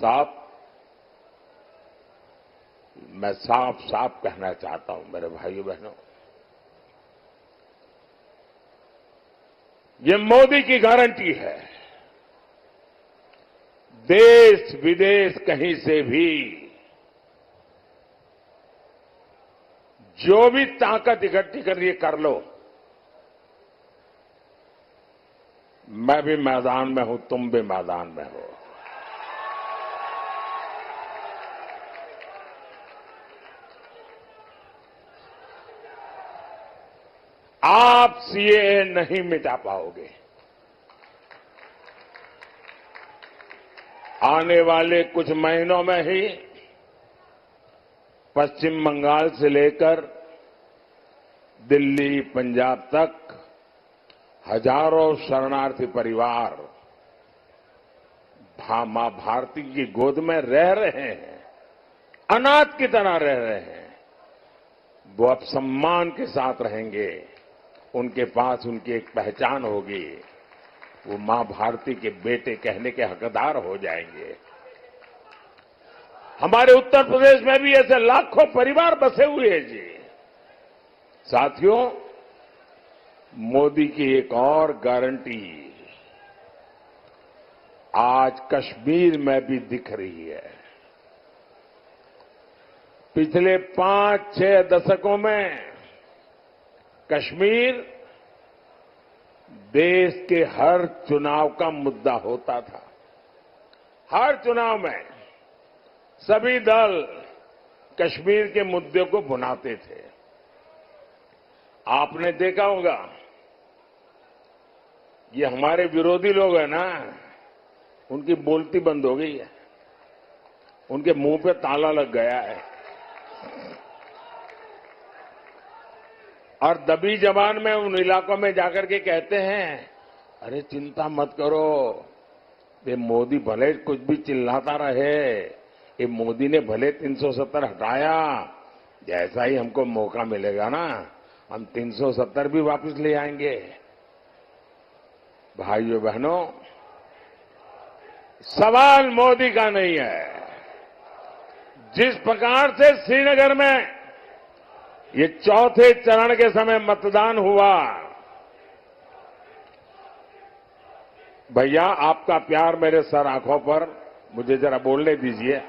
साहब, मैं साफ साफ कहना चाहता हूं मेरे भाइयों बहनों, ये मोदी की गारंटी है। देश विदेश कहीं से भी जो भी ताकत इकट्ठी करनी है कर लो। मैं भी मैदान में हूं, तुम भी मैदान में हो। आप सीएए नहीं मिटा पाओगे। आने वाले कुछ महीनों में ही पश्चिम बंगाल से लेकर दिल्ली, पंजाब तक हजारों शरणार्थी परिवार मां भारती की गोद में रह रहे हैं, अनाथ की तरह रह रहे हैं। वो अब सम्मान के साथ रहेंगे, उनके पास उनकी एक पहचान होगी, वो मां भारती के बेटे कहने के हकदार हो जाएंगे। हमारे उत्तर प्रदेश में भी ऐसे लाखों परिवार बसे हुए हैं जी। साथियों, मोदी की एक और गारंटी आज कश्मीर में भी दिख रही है। पिछले 5-6 दशकों में कश्मीर देश के हर चुनाव का मुद्दा होता था। हर चुनाव में सभी दल कश्मीर के मुद्दे को बुनाते थे। आपने देखा होगा, ये हमारे विरोधी लोग हैं ना, उनकी बोलती बंद हो गई है, उनके मुंह पे ताला लग गया है और दबी जबान में उन इलाकों में जाकर के कहते हैं, अरे चिंता मत करो, ये मोदी भले कुछ भी चिल्लाता रहे, ये मोदी ने भले 370 हटाया, जैसा ही हमको मौका मिलेगा ना हम 370 भी वापस ले आएंगे। भाइयों बहनों, सवाल मोदी का नहीं है। जिस प्रकार से श्रीनगर में ये चौथे चरण के समय मतदान हुआ, भैया आपका प्यार मेरे सर आंखों पर, मुझे जरा बोलने दीजिए।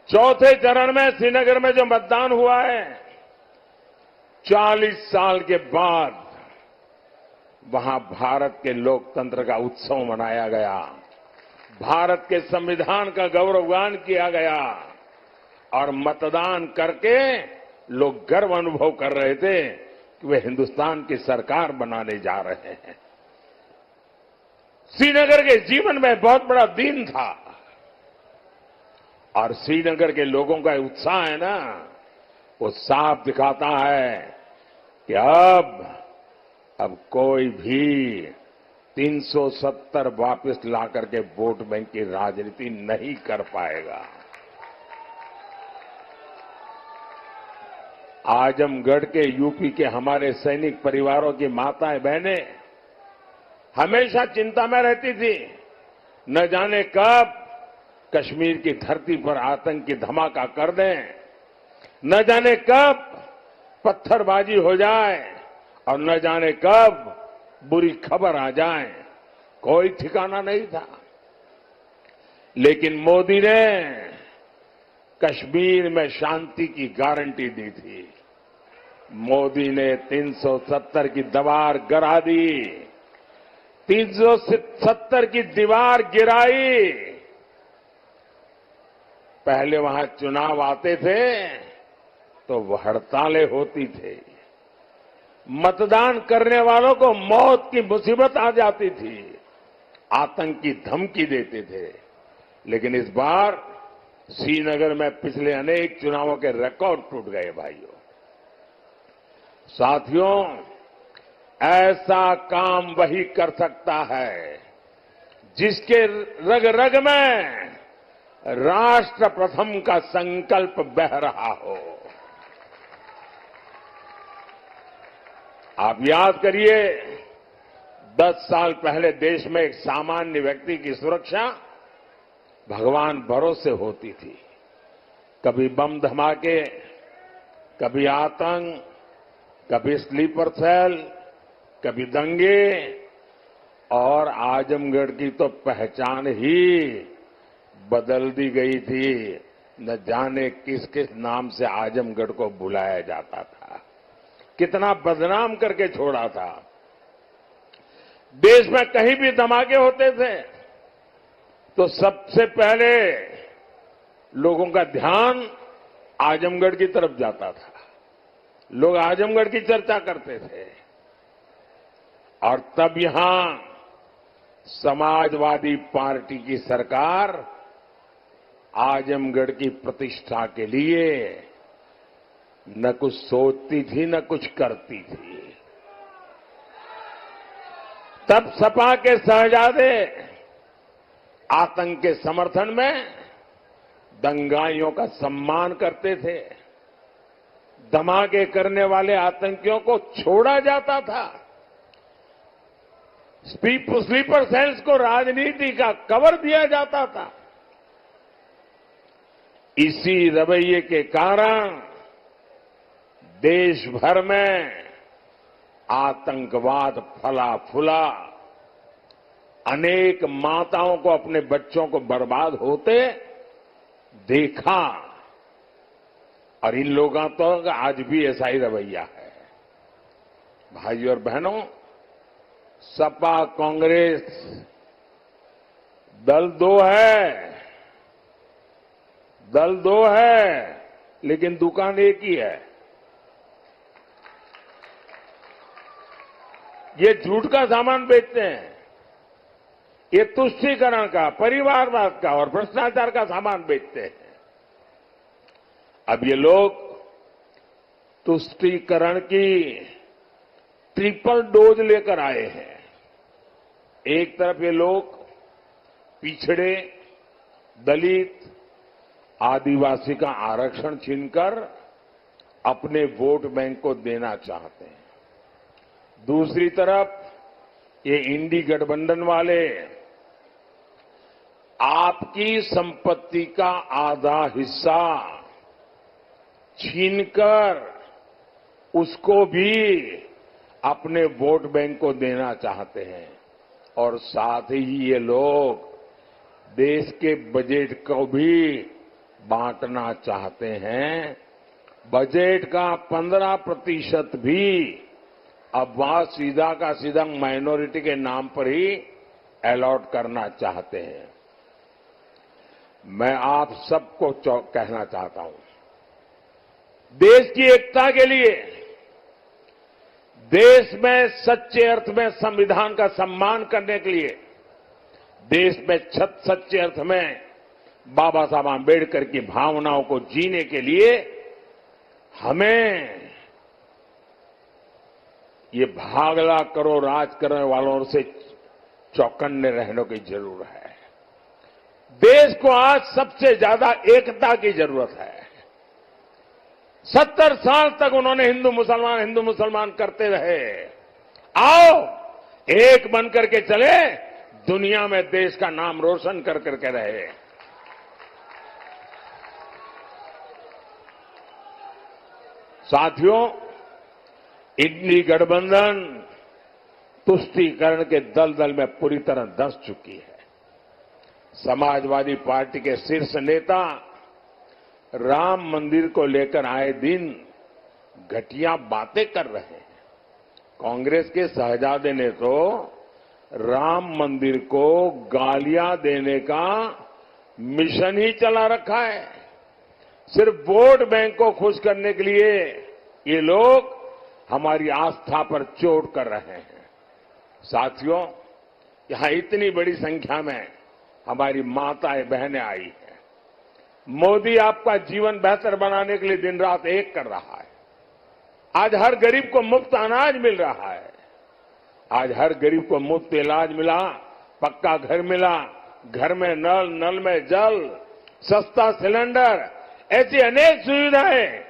चौथे चरण में श्रीनगर में जो मतदान हुआ है, 40 साल के बाद वहां भारत के लोकतंत्र का उत्सव मनाया गया, भारत के संविधान का गौरवगान किया गया और मतदान करके लोग गर्व अनुभव कर रहे थे कि वे हिंदुस्तान की सरकार बनाने जा रहे हैं। श्रीनगर के जीवन में बहुत बड़ा दिन था और श्रीनगर के लोगों का उत्साह है ना, वो साफ दिखाता है कि अब कोई भी 370 वापस ला करके वोट बैंक की राजनीति नहीं कर पाएगा। आजमगढ़ के यूपी के हमारे सैनिक परिवारों की माताएं बहनें हमेशा चिंता में रहती थी, न जाने कब कश्मीर की धरती पर आतंकी धमाका कर दें, न जाने कब पत्थरबाजी हो जाए और न जाने कब बुरी खबर आ जाए, कोई ठिकाना नहीं था। लेकिन मोदी ने कश्मीर में शांति की गारंटी दी थी। मोदी ने 370 की दीवार गिरा दी, 370 की दीवार गिराई। पहले वहां चुनाव आते थे तो हड़तालें होती थी, मतदान करने वालों को मौत की मुसीबत आ जाती थी, आतंक की धमकी देते थे। लेकिन इस बार श्रीनगर में पिछले अनेक चुनावों के रिकॉर्ड टूट गए भाइयों। साथियों, ऐसा काम वही कर सकता है जिसके रग रग में राष्ट्र प्रथम का संकल्प बह रहा हो। आप याद करिए 10 साल पहले देश में एक सामान्य व्यक्ति की सुरक्षा भगवान भरोसे होती थी। कभी बम धमाके, कभी आतंक, कभी स्लीपर सेल, कभी दंगे, और आजमगढ़ की तो पहचान ही बदल दी गई थी। न जाने किस किस नाम से आजमगढ़ को बुलाया जाता था, कितना बदनाम करके छोड़ा था। देश में कहीं भी धमाके होते थे तो सबसे पहले लोगों का ध्यान आजमगढ़ की तरफ जाता था। लोग आजमगढ़ की चर्चा करते थे, और तब यहां समाजवादी पार्टी की सरकार आजमगढ़ की प्रतिष्ठा के लिए न कुछ सोचती थी न कुछ करती थी। तब सपा के शहजादे आतंक के समर्थन में दंगाइयों का सम्मान करते थे। धमाके करने वाले आतंकियों को छोड़ा जाता था। स्लीपर सेल्स को राजनीति का कवर दिया जाता था। इसी रवैये के कारण देश भर में आतंकवाद फला फूला। अनेक माताओं को अपने बच्चों को बर्बाद होते देखा, और इन लोगों तो आज भी ऐसा ही रवैया है। भाइयों और बहनों, सपा कांग्रेस दल दो है, लेकिन दुकान एक ही है। ये झूठ का सामान बेचते हैं, ये तुष्टीकरण का, परिवारवाद का और भ्रष्टाचार का सामान बेचते हैं। अब ये लोग तुष्टीकरण की ट्रिपल डोज लेकर आए हैं। एक तरफ ये लोग पिछड़े, दलित, आदिवासी का आरक्षण छीनकर अपने वोट बैंक को देना चाहते हैं। दूसरी तरफ ये इंडी गठबंधन वाले आपकी संपत्ति का आधा हिस्सा छीनकर उसको भी अपने वोट बैंक को देना चाहते हैं, और साथ ही ये लोग देश के बजट को भी बांटना चाहते हैं। बजट का 15% भी अब वह सीधा का सीधा माइनॉरिटी के नाम पर ही अलॉट करना चाहते हैं। मैं आप सबको कहना चाहता हूं, देश की एकता के लिए, देश में सच्चे अर्थ में संविधान का सम्मान करने के लिए, देश में सच्चे अर्थ में बाबा साहब आंबेडकर की भावनाओं को जीने के लिए हमें ये भागला करो राज करने वालों से चौकन्ने रहने की जरूरत है। देश को आज सबसे ज्यादा एकता की जरूरत है। 70 साल तक उन्होंने हिंदू मुसलमान करते रहे। आओ एक बनकर के चले, दुनिया में देश का नाम रोशन कर करके रहे। साथियों, इंडी गठबंधन तुष्टीकरण के दलदल में पूरी तरह धंस चुकी है। समाजवादी पार्टी के शीर्ष नेता राम मंदिर को लेकर आए दिन घटिया बातें कर रहे हैं। कांग्रेस के शहजादे ने तो राम मंदिर को गालियां देने का मिशन ही चला रखा है। सिर्फ वोट बैंक को खुश करने के लिए ये लोग हमारी आस्था पर चोट कर रहे हैं। साथियों, यहां इतनी बड़ी संख्या में हमारी माताएं बहनें आई हैं। मोदी आपका जीवन बेहतर बनाने के लिए दिन रात एक कर रहा है। आज हर गरीब को मुफ्त अनाज मिल रहा है। आज हर गरीब को मुफ्त इलाज मिला, पक्का घर मिला, घर में नल, नल में जल, सस्ता सिलेंडर, ऐसी अनेक सुविधाएं